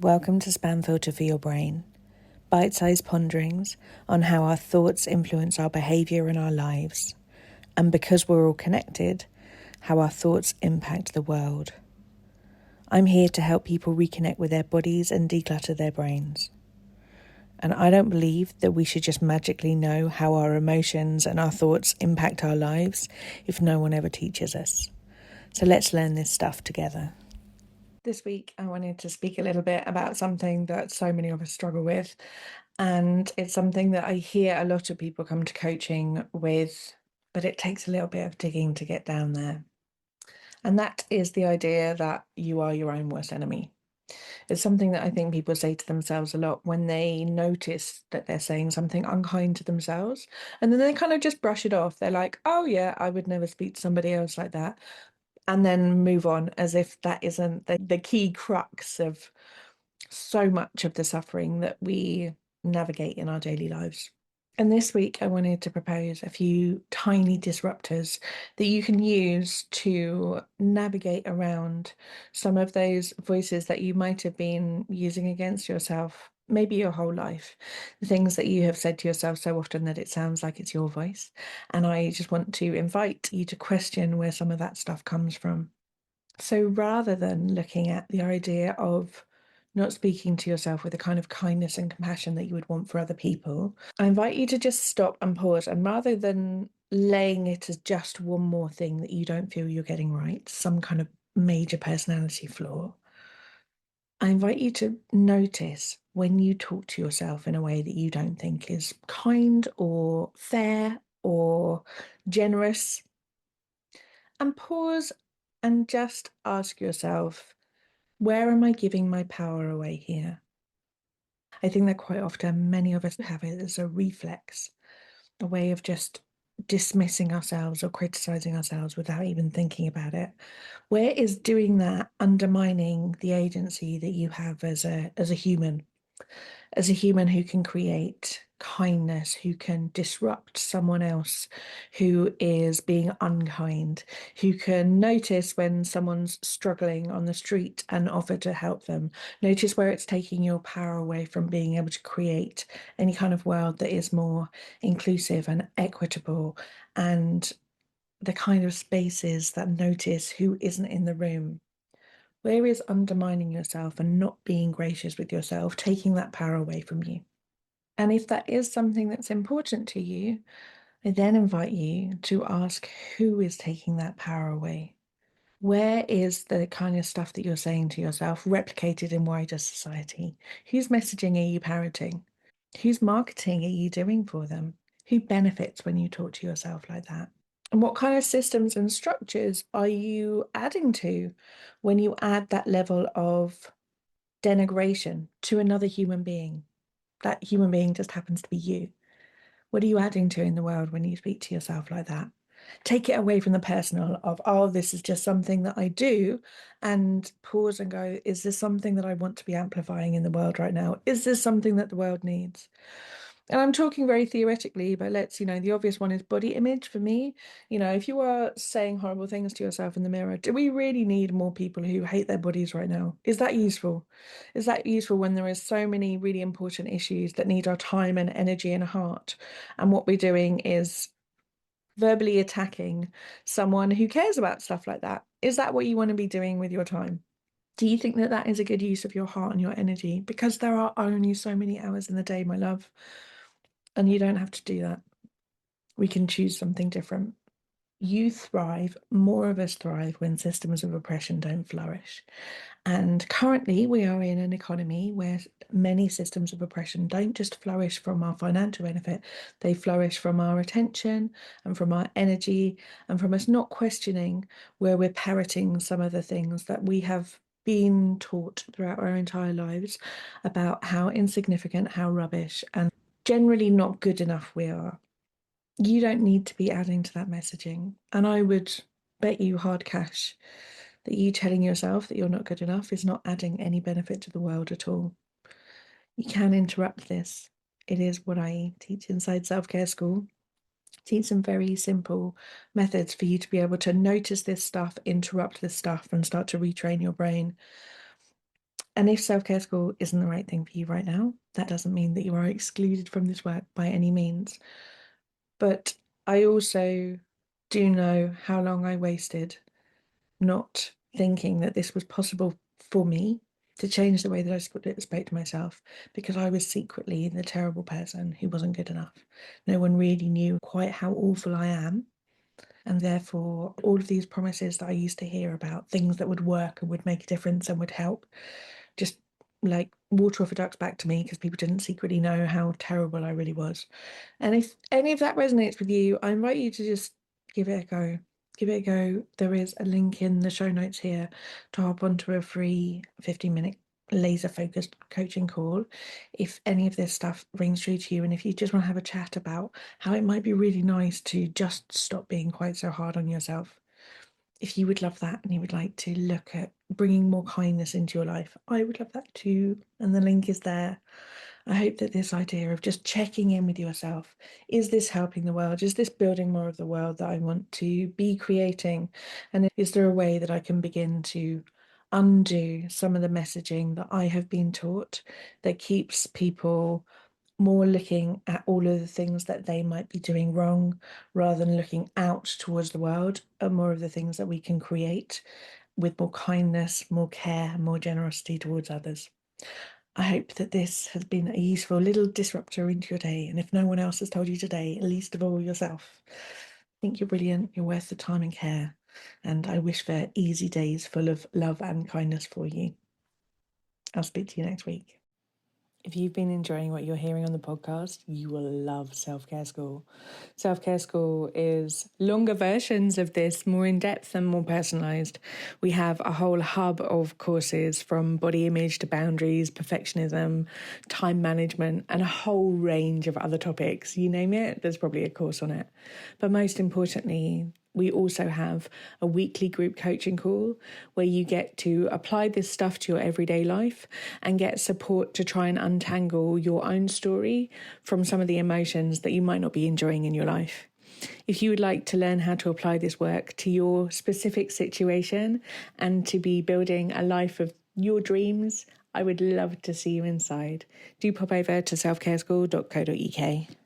Welcome to Spam Filter for Your Brain, bite-sized ponderings on how our thoughts influence our behaviour and our lives, and because we're all connected, how our thoughts impact the world. I'm here to help people reconnect with their bodies and declutter their brains. And I don't believe that we should just magically know how our emotions and our thoughts impact our lives if no one ever teaches us. So let's learn this stuff together. This week, I wanted to speak a little bit about something that so many of us struggle with. And it's something that I hear a lot of people come to coaching with, but it takes a little bit of digging to get down there. And that is the idea that you are your own worst enemy. It's something that I think people say to themselves a lot when they notice that they're saying something unkind to themselves. And then they kind of just brush it off. They're like, oh, yeah, I would never speak to somebody else like that. And then move on as if that isn't the key crux of so much of the suffering that we navigate in our daily lives. And this week, I wanted to propose a few tiny disruptors that you can use to navigate around some of those voices that you might have been using against yourself, maybe your whole life, the things that you have said to yourself so often that it sounds like it's your voice. And I just want to invite you to question where some of that stuff comes from. So rather than looking at the idea of not speaking to yourself with the kind of kindness and compassion that you would want for other people, I invite you to just stop and pause. And rather than laying it as just one more thing that you don't feel you're getting right, some kind of major personality flaw, I invite you to notice when you talk to yourself in a way that you don't think is kind or fair or generous, and pause and just ask yourself, where am I giving my power away here? I think that quite often many of us have it as a reflex, a way of just dismissing ourselves or criticizing ourselves without even thinking about it. Where is doing that undermining the agency that you have as a human? As a human who can create kindness, who can disrupt someone else who is being unkind, who can notice when someone's struggling on the street and offer to help them, notice where it's taking your power away from being able to create any kind of world that is more inclusive and equitable, and the kind of spaces that notice who isn't in the room. Where is undermining yourself and not being gracious with yourself taking that power away from you? And if that is something that's important to you, I then invite you to ask who is taking that power away. Where is the kind of stuff that you're saying to yourself replicated in wider society? Whose messaging are you parroting? Whose marketing are you doing for them? Who benefits when you talk to yourself like that? And what kind of systems and structures are you adding to when you add that level of denigration to another human being? That human being just happens to be you. What are you adding to in the world when you speak to yourself like that? Take it away from the personal of, oh, this is just something that I do, and pause and go, is this something that I want to be amplifying in the world right now? Is this something that the world needs? And I'm talking very theoretically, but the obvious one is body image for me. If you are saying horrible things to yourself in the mirror, do we really need more people who hate their bodies right now? Is that useful? Is that useful when there is so many really important issues that need our time and energy and heart? And what we're doing is verbally attacking someone who cares about stuff like that. Is that what you want to be doing with your time? Do you think that that is a good use of your heart and your energy? Because there are only so many hours in the day, my love. And you don't have to do that. We can choose something different. You thrive, more of us thrive when systems of oppression don't flourish. And currently, we are in an economy where many systems of oppression don't just flourish from our financial benefit, they flourish from our attention and from our energy and from us not questioning where we're parroting some of the things that we have been taught throughout our entire lives about how insignificant, how rubbish, and generally not good enough we are. You don't need to be adding to that messaging. And I would bet you hard cash that you telling yourself that you're not good enough is not adding any benefit to the world at all. You can interrupt this. It is what I teach inside Self-Care School. Teach some very simple methods for you to be able to notice this stuff, interrupt this stuff, and start to retrain your brain. And if self-care school isn't the right thing for you right now, that doesn't mean that you are excluded from this work by any means. But I also do know how long I wasted not thinking that this was possible for me to change the way that I spoke to myself, because I was secretly the terrible person who wasn't good enough. No one really knew quite how awful I am. And therefore, all of these promises that I used to hear about things that would work and would make a difference and would help, just like water off a duck's back to me, because people didn't secretly know how terrible I really was. And if any of that resonates with you, I invite you to just give it a go. Give it a go. There is a link in the show notes here to hop onto a free 15-minute laser focused coaching call if any of this stuff rings true to you, and if you just want to have a chat about how it might be really nice to just stop being quite so hard on yourself. If you would love that and you would like to look at bringing more kindness into your life, I would love that too. And the link is there. I hope that this idea of just checking in with yourself, is this helping the world? Is this building more of the world that I want to be creating? And is there a way that I can begin to undo some of the messaging that I have been taught that keeps people more looking at all of the things that they might be doing wrong rather than looking out towards the world, and more of the things that we can create with more kindness, more care, more generosity towards others. I hope that this has been a useful little disruptor into your day. And if no one else has told you today, least of all yourself, I think you're brilliant. You're worth the time and care. And I wish for easy days full of love and kindness for you. I'll speak to you next week. If you've been enjoying what you're hearing on the podcast, you will love Self-Care School. Self-Care School is longer versions of this, more in-depth and more personalised. We have a whole hub of courses from body image to boundaries, perfectionism, time management, and a whole range of other topics. You name it, there's probably a course on it. But most importantly, we also have a weekly group coaching call where you get to apply this stuff to your everyday life and get support to try and untangle your own story from some of the emotions that you might not be enjoying in your life. If you would like to learn how to apply this work to your specific situation and to be building a life of your dreams, I would love to see you inside. Do pop over to selfcareschool.co.uk.